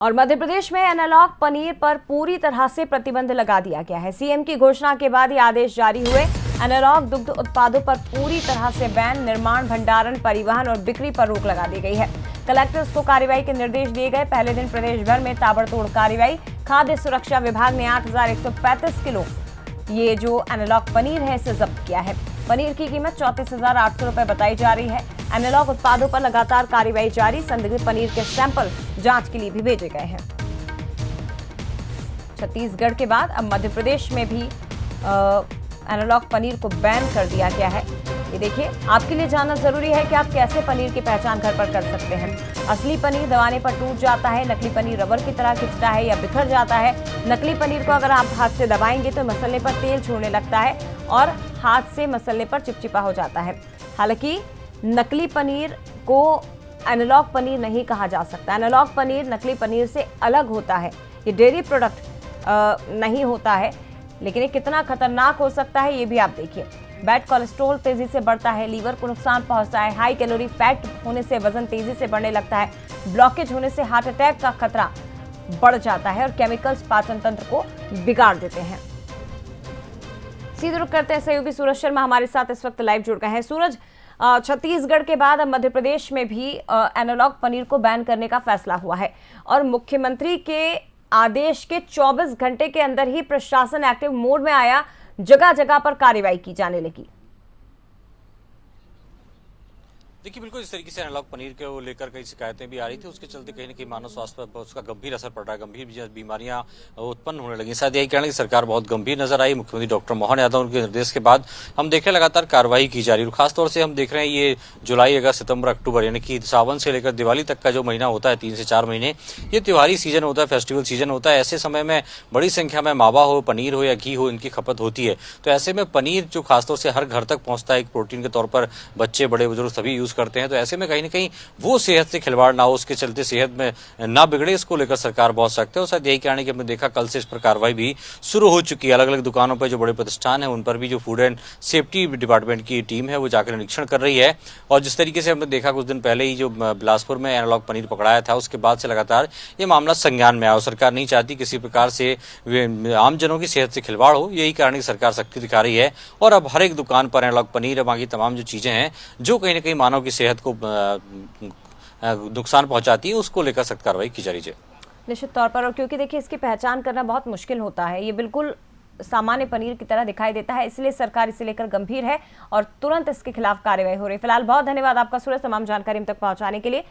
और मध्य प्रदेश में एनालॉग पनीर पर पूरी तरह से प्रतिबंध लगा दिया गया है। सीएम की घोषणा के बाद ये आदेश जारी हुए। एनालॉग दुग्ध उत्पादों पर पूरी तरह से बैन, निर्माण, भंडारण, परिवहन और बिक्री पर रोक लगा दी गई है। कलेक्टर्स को कार्रवाई के निर्देश दिए गए। पहले दिन प्रदेश भर में ताबड़तोड़ कार्रवाई। खाद्य सुरक्षा विभाग ने 8,135 किलो ये जो एनालॉग पनीर है इसे जब्त किया है। पनीर की कीमत 34,800 रुपए बताई जा रही है। एनालॉग उत्पादों पर लगातार कार्रवाई जारी। संदिग्ध पनीर के सैंपल जांच के लिए भी भेजे गए हैं। छत्तीसगढ़ के बाद अब मध्य प्रदेश में भी एनालॉग पनीर को बैन कर दिया गया है। ये देखिए, आपके लिए जानना जरूरी है कि आप कैसे पनीर की पहचान घर पर कर सकते हैं। असली पनीर दबाने पर टूट जाता है, नकली पनीर रबर की तरह खिंचता है या बिखर जाता है। नकली पनीर को अगर आप हाथ से दबाएंगे तो मसलने पर तेल छोड़ने लगता है और हाथ से मसलने पर चिपचिपा हो जाता है। हालांकि नकली पनीर को एनालॉग पनीर नहीं कहा जा सकता। एनालॉग पनीर नकली पनीर से अलग होता है। ये डेयरी प्रोडक्ट नहीं होता है, लेकिन ये कितना खतरनाक हो सकता है ये भी आप देखिए। बैड कोलेस्ट्रॉल तेजी से बढ़ता है, लीवर को नुकसान पहुंचता है। हाई कैलोरी फैट होने से वजन तेजी से बढ़ने लगता है। ब्लॉकेज होने से हार्ट अटैक का खतरा बढ़ जाता है और केमिकल्स पाचन तंत्र को बिगाड़ देते हैं। सीधे रुख करते हैं, सहयोगी सूरज शर्मा हमारे साथ इस वक्त लाइव जुड़ गए हैं। सूरज, छत्तीसगढ़ के बाद अब मध्य प्रदेश में भी एनालॉग पनीर को बैन करने का फैसला हुआ है और मुख्यमंत्री के आदेश के 24 घंटे के अंदर ही प्रशासन एक्टिव मोड में आया। जगह जगह पर कार्रवाई की जाने लगी। देखिए, बिल्कुल इस तरीके से एनालॉग पनीर को लेकर कई शिकायतें भी आ रही थी। उसके चलते कहीं न कहीं मानव स्वास्थ्य पर उसका गंभीर असर पड़ रहा है। गंभीर बीमारियां उत्पन्न होने लगी। शायद यही कारण कि सरकार बहुत गंभीर नजर आई। मुख्यमंत्री डॉक्टर मोहन यादव उनके निर्देश के बाद हम देख रहे हैं लगातार कार्रवाई की जा रही है। खासतौर से हम देख रहे हैं ये जुलाई, अगस्त, सितंबर, अक्टूबर यानी कि सावन से लेकर दिवाली तक का जो महीना होता है, 3 से 4 महीने, ये त्योहारी सीजन होता है, फेस्टिवल सीजन होता है। ऐसे समय में बड़ी संख्या में मावा हो, पनीर हो या घी हो, इनकी खपत होती है। तो ऐसे में पनीर जो खासतौर से हर घर तक पहुंचता है, एक प्रोटीन के तौर पर बच्चे, बड़े बुजुर्ग सभी यूज करते हैं। तो ऐसे में कहीं न कहीं वो सेहत से खिलवाड़ ना हो, उसके चलते सेहत में ना बिगड़े, इसको लेकर सरकार बहुत सख्त है। और शायद यही कारण है कि हमने देखा कल से इस पर कार्रवाई भी शुरू हो चुकी है। अलग अलग दुकानों पर जो बड़े प्रतिष्ठान है उन पर भी जो फूड एंड सेफ्टी डिपार्टमेंट की टीम है वो जाकर निरीक्षण कर रही है। और जिस तरीके से हमने देखा कुछ दिन पहले ही जो बिलासपुर में एनालॉग पनीर पकड़ाया था, उसके बाद से लगातार ये मामला संज्ञान में आया। सरकार नहीं चाहती किसी प्रकार से आमजनों की सेहत से खिलवाड़ हो। यही कारण है सरकार सख्ती दिखा रही है और अब हर एक दुकान पर एनालॉग पनीर और बाकी तमाम जो चीजें हैं जो कहीं ना कहीं मानव की सेहत को नुकसान पहुंचाती है, उसको लेकर सख्त कार्रवाई की जा रही है। निश्चित तौर पर, और क्योंकि देखिए इसकी पहचान करना बहुत मुश्किल होता है। ये बिल्कुल सामान्य पनीर की तरह दिखाई देता है, इसलिए सरकार इसे लेकर गंभीर है और तुरंत इसके खिलाफ कार्रवाई हो रही है। फिलहाल बहुत धन्यवाद आपका सूरज, तमाम जानकारी हम तक पहुंचाने के लिए।